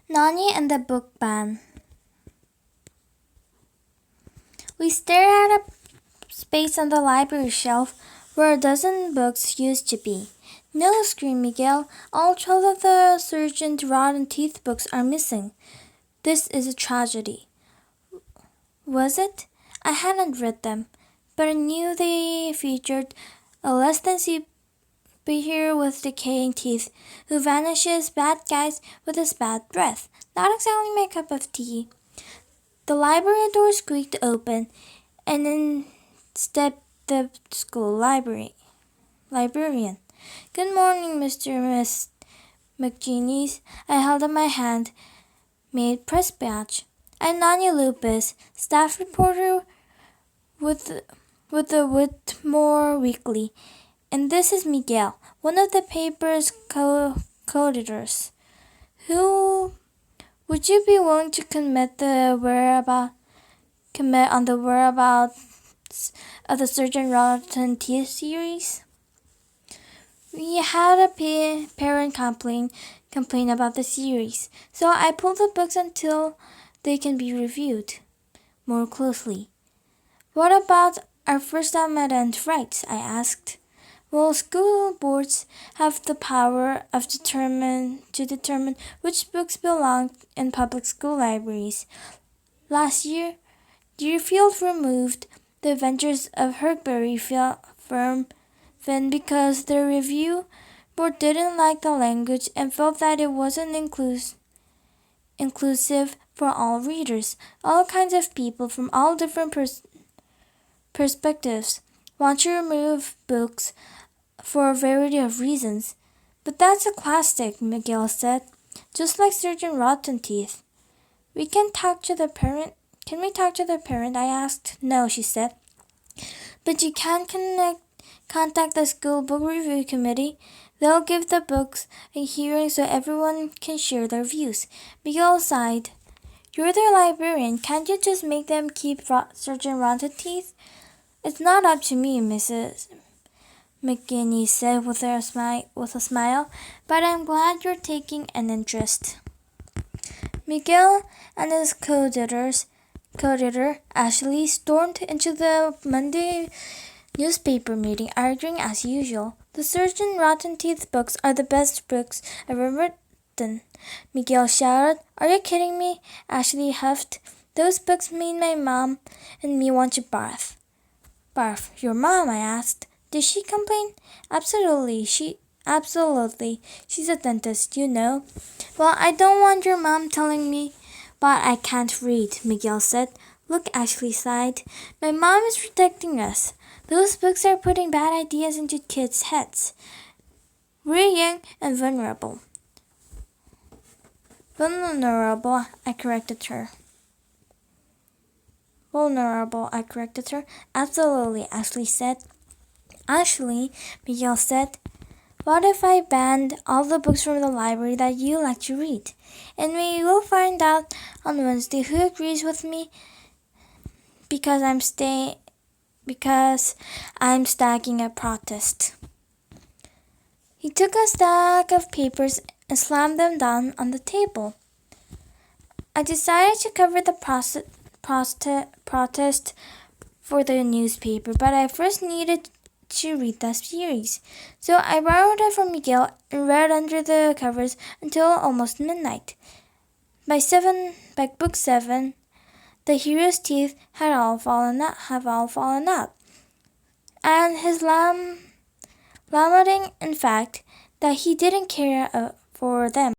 Noni and the Book Ban. We stared at a space on the library shelf where a dozen books used to be. No, screamed Miguel. All 12 of the Sergeant Rotten Teeth books are missing. This is a tragedy. Was it? I hadn't read them, but I knew they featured a less than superhero with decaying teeth who vanishes bad guys with his bad breath. Not exactly my cup of tea. The library door squeaked open, and in stepped the school librarian. Good morning, Mr. and Miss McGenie's. I held up my hand, made press badge. I'm Nani Lupus, staff reporter with the Whitmore Weekly, and this is Miguel, one of the paper's co-editors. Who would you be willing to commit on the whereabouts of the Surgeon Rotten Teeth series? We had a parent complain about the series, so I pulled the books until they can be reviewed more closely. What about our First Amendment rights? I asked. Well, school boards have the power to determine which books belong in public school libraries. Last year, Deerfield removed The Adventures of Huckleberry Finn because the review board didn't like the language and felt that it wasn't inclusive for all readers. All kinds of people from all different perspectives want to remove books for a variety of reasons. But that's a classic, Miguel said, just like Surgeon Rotten Teeth. Can we talk to the parent? I asked. No, she said. But you can contact the school book review committee. They'll give the books a hearing so everyone can share their views. Miguel sighed. You're their librarian. Can't you just make them keep Surgeon Rotten Teeth? It's not up to me, Mrs. McGinney said with a smile, but I'm glad you're taking an interest. Miguel and his co-editor, Ashley, stormed into the Monday newspaper meeting, arguing as usual. The Surgeon Rotten Teeth books are the best books ever written, Miguel shouted. Are you kidding me? Ashley huffed. Those books made my mom and me want to barf. Barf. Your mom? I asked. Did she complain? Absolutely. She's a dentist, you know. Well, I don't want your mom telling me what I can't read, Miguel said. Look, Ashley sighed. My mom is protecting us. Those books are putting bad ideas into kids' heads. We're young and vulnerable. Vulnerable, I corrected her. Absolutely, Ashley said. Ashley, Miguel said, what if I banned all the books from the library that you like to read? And we will find out on Wednesday who agrees with me because I'm stacking a protest. He took a stack of papers and slammed them down on the table. I decided to cover the protest for the newspaper, but I first needed to read the series. So I borrowed it from Miguel and read under the covers until almost midnight. By book 7, the hero's teeth have all fallen out. And his lamenting, in fact, that he didn't care for them.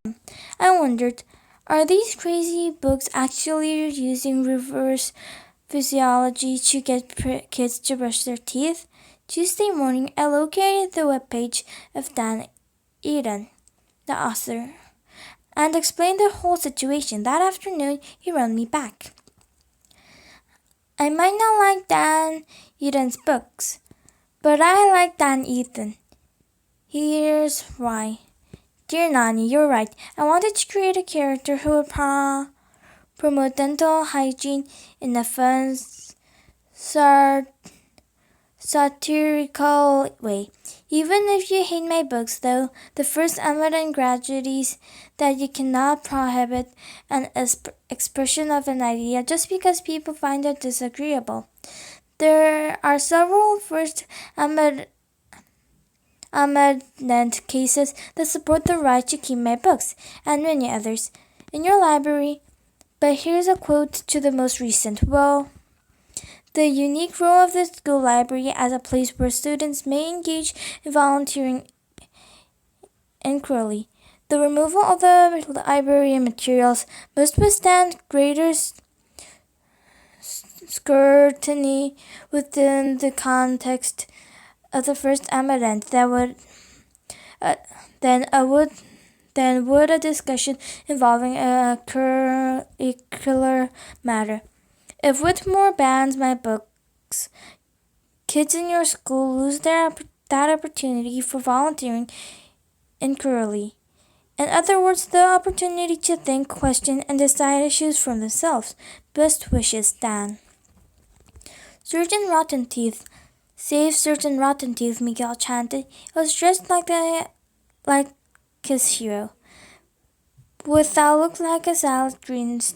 I wondered, are these crazy books actually using reverse physiology to get kids to brush their teeth? Tuesday morning, I located the webpage of Dan Eden, the author, and explained the whole situation. That afternoon, he wrote me back. I might not like Dan Eden's books, but I like Dan Eden. Here's why. Dear Nani, you're right. I wanted to create a character who would promote dental hygiene in a fun, satirical way. Even if you hate my books, though, the first evident tragedies that you cannot prohibit an expression of an idea just because people find it disagreeable. There are several First Amendment cases that support the right to keep my books, and many others, in your library. But here's a quote to the most recent. Well, the unique role of the school library as a place where students may engage in volunteering inquiry. The removal of the library materials must withstand greater scrutiny within the context of the First Amendment uh, than would a discussion involving a curricular matter. If Whitmore bans my books, kids in your school lose that opportunity for volunteering inquiry. In other words, the opportunity to think, question, and decide issues for themselves. Best wishes, Dan. Surgeon Rotten Teeth. Save Surgeon Rotten Teeth, Miguel chanted. He was dressed like his hero, with what looked like salad greens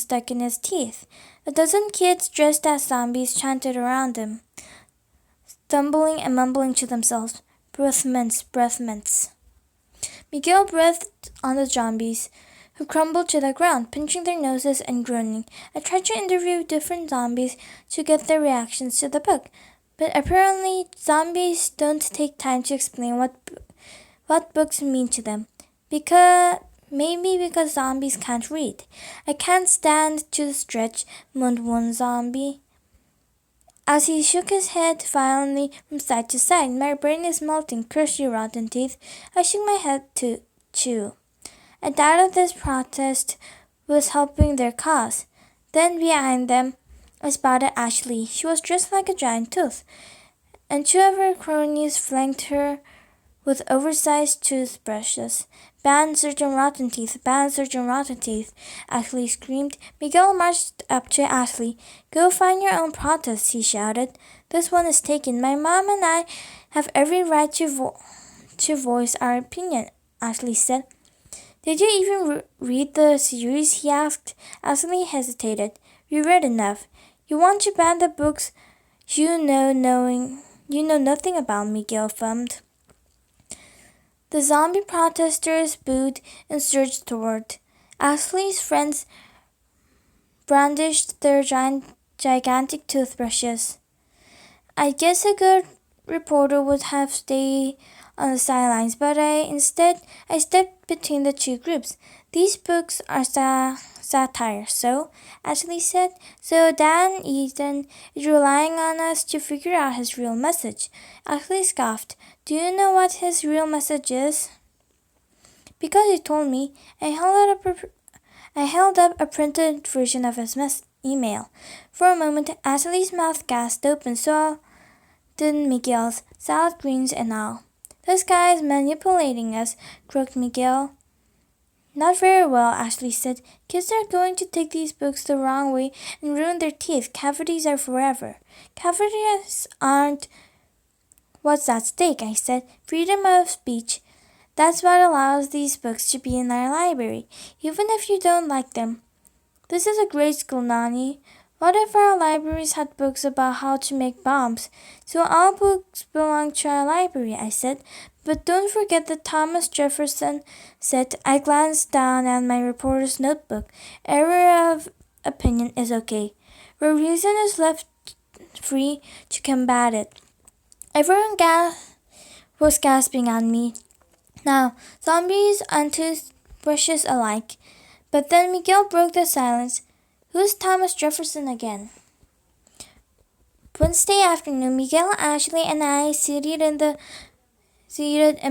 stuck in his teeth. A dozen kids dressed as zombies chanted around him, stumbling and mumbling to themselves, "Breath mints, breath mints." Miguel breathed on the zombies, who crumbled to the ground, pinching their noses and groaning. I tried to interview different zombies to get their reactions to the book, but apparently zombies don't take time to explain what books mean to them. Maybe because zombies can't read. "I can't stand to stretch," moaned one zombie, as he shook his head violently from side to side. "My brain is melting, curse you, Rotten Teeth." I shook my head too. I doubted this protest was helping their cause. Then behind them, I spotted Ashley. She was dressed like a giant tooth, and two of her cronies flanked her with oversized toothbrushes. "Ban Surgeon Rotten Teeth! Ban Surgeon Rotten Teeth!" Ashley screamed. Miguel marched up to Ashley. "Go find your own protest," he shouted. "This one is taken. My mom and I have every right to voice our opinion," Ashley said. "Did you even read the series?" he asked. Ashley hesitated. "We read enough. You want to ban the books you know nothing about," Miguel fumed. The zombie protesters booed and surged toward. Ashley's friends brandished their gigantic toothbrushes. I guess a good reporter would have stayed on the sidelines, but I stepped between the two groups. "These books are satire, so," Ashley said. "So Dan Eden is relying on us to figure out his real message." Ashley scoffed. "Do you know what his real message is?" "Because you told me." I held up a printed version of his email. For a moment, Ashley's mouth gasped open, so did Miguel's, salad greens and all. "This guy is manipulating us," croaked Miguel. "Not very well," Ashley said. "Kids are going to take these books the wrong way and ruin their teeth. Cavities are forever." "Cavities aren't what's at stake," I said. "Freedom of speech. That's what allows these books to be in our library, even if you don't like them." "This is a great school, Noni. What if our libraries had books about how to make bombs?" "So all books belong to our library," I said. "But don't forget that Thomas Jefferson said." I glanced down at my reporter's notebook. "Error of opinion is okay, where reason is left free to combat it." Everyone was gasping at me. Now, zombies and toothbrushes alike. But then Miguel broke the silence. "Who's Thomas Jefferson again?" Wednesday afternoon, Miguel, Ashley, and I seated in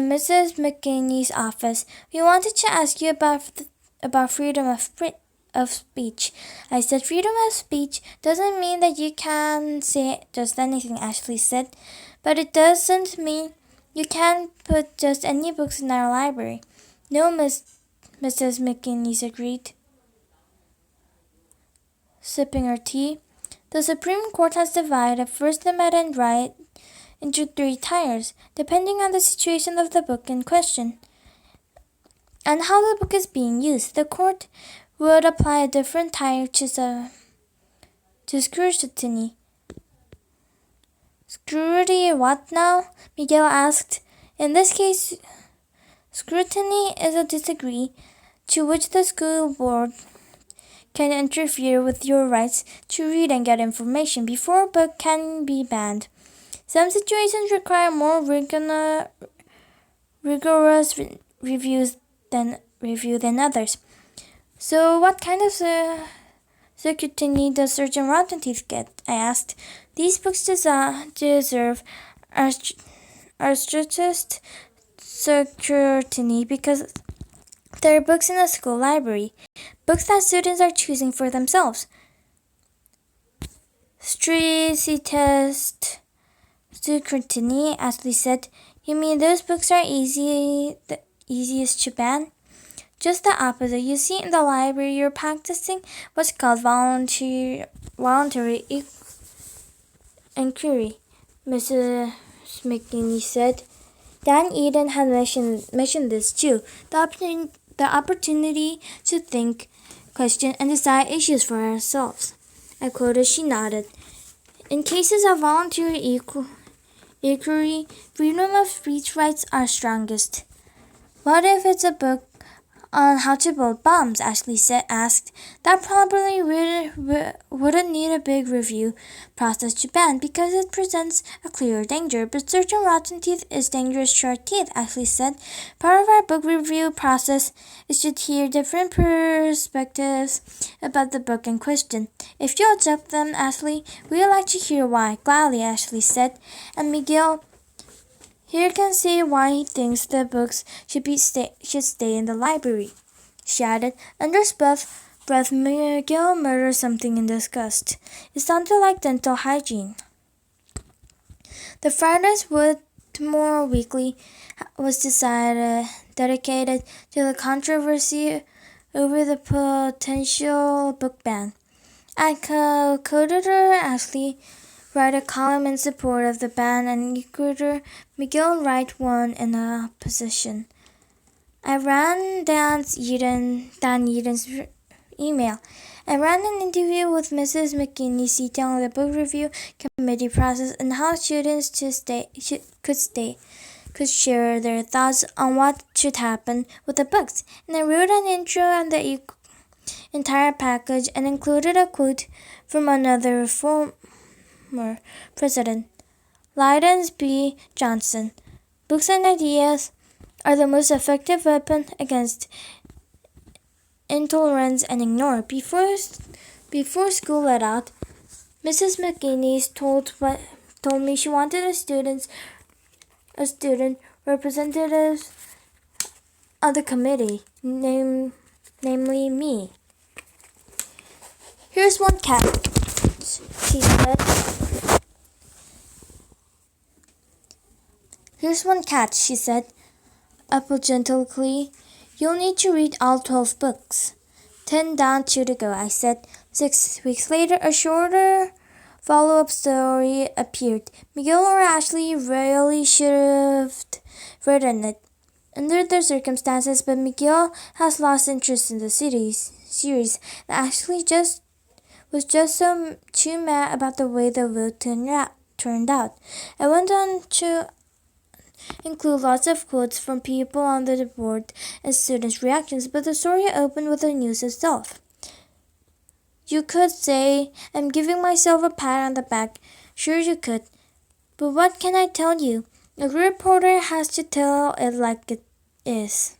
Mrs. McKinney's office. "We wanted to ask you about freedom of speech." I said. "Freedom of speech doesn't mean that you can say just anything," Ashley said. "But it doesn't mean you can put just any books in our library." "No, Mrs. McKinney agreed, sipping her tea. The Supreme Court has divided First Amendment right into three tiers, depending on the situation of the book in question and how the book is being used. The court would apply a different tier to scrutiny. Scrutiny what now? Miguel asked. In this case, scrutiny is a disagree to which the school board can interfere with your rights to read and get information before a book can be banned. Some situations require more rigorous review than others. So, what kind of scrutiny does Surgeon Rotten Teeth get? I asked. These books deserve our strictest scrutiny because they're books in a school library, books that students are choosing for themselves. Strictest scrutiny, Ashley said. You mean those books are the easiest to ban? Just the opposite. You see, in the library, you're practicing what's called voluntary inquiry, Mrs. McKinney said. Dan Eden had mentioned this too. The opportunity to think, question, and decide issues for ourselves. I quoted. She nodded. In cases of voluntary inquiry, freedom of speech rights are strongest. What if it's a book on how to build bombs? Ashley asked. That probably wouldn't need a big review process to ban because it presents a clear danger. But Surgeon Rotten Teeth is dangerous to our teeth, Ashley said. Part of our book review process is to hear different perspectives about the book in question. If you accept them, Ashley, we'd like to hear why. Gladly, Ashley said. And Miguel here can say why he thinks the books should stay in the library. She added. Under his breath, Miguel muttered something in disgust. It sounded like dental hygiene. The Fridays Whitmore Weekly was dedicated to the controversy over the potential book ban. I co-editor Ashley write a column in support of the ban, and editor Miguel write one in opposition. I ran Dan Eden's email. I ran an interview with Mrs. McKinney detailing the book review committee process and how students could share their thoughts on what should happen with the books. And I wrote an intro on the entire package and included a quote from another reformer president, Lyndon B. Johnson. Books and ideas are the most effective weapon against intolerance and ignore. Before school let out, Mrs. McKinney told me she wanted a student representative of the committee, namely me. Here's one catch, she said. Here's one catch, she said, apologetically. You'll need to read all 12 books. 10 down, 2 to go, I said. 6 weeks later, a shorter follow-up story appeared. Miguel or Ashley really should have written it under the circumstances, but Miguel has lost interest in the series. Ashley was just too mad about the way the vote turned out. I went on to include lots of quotes from people on the board and students' reactions, but the story opened with the news itself. You could say, I'm giving myself a pat on the back. Sure you could. But what can I tell you? A reporter has to tell it like it is.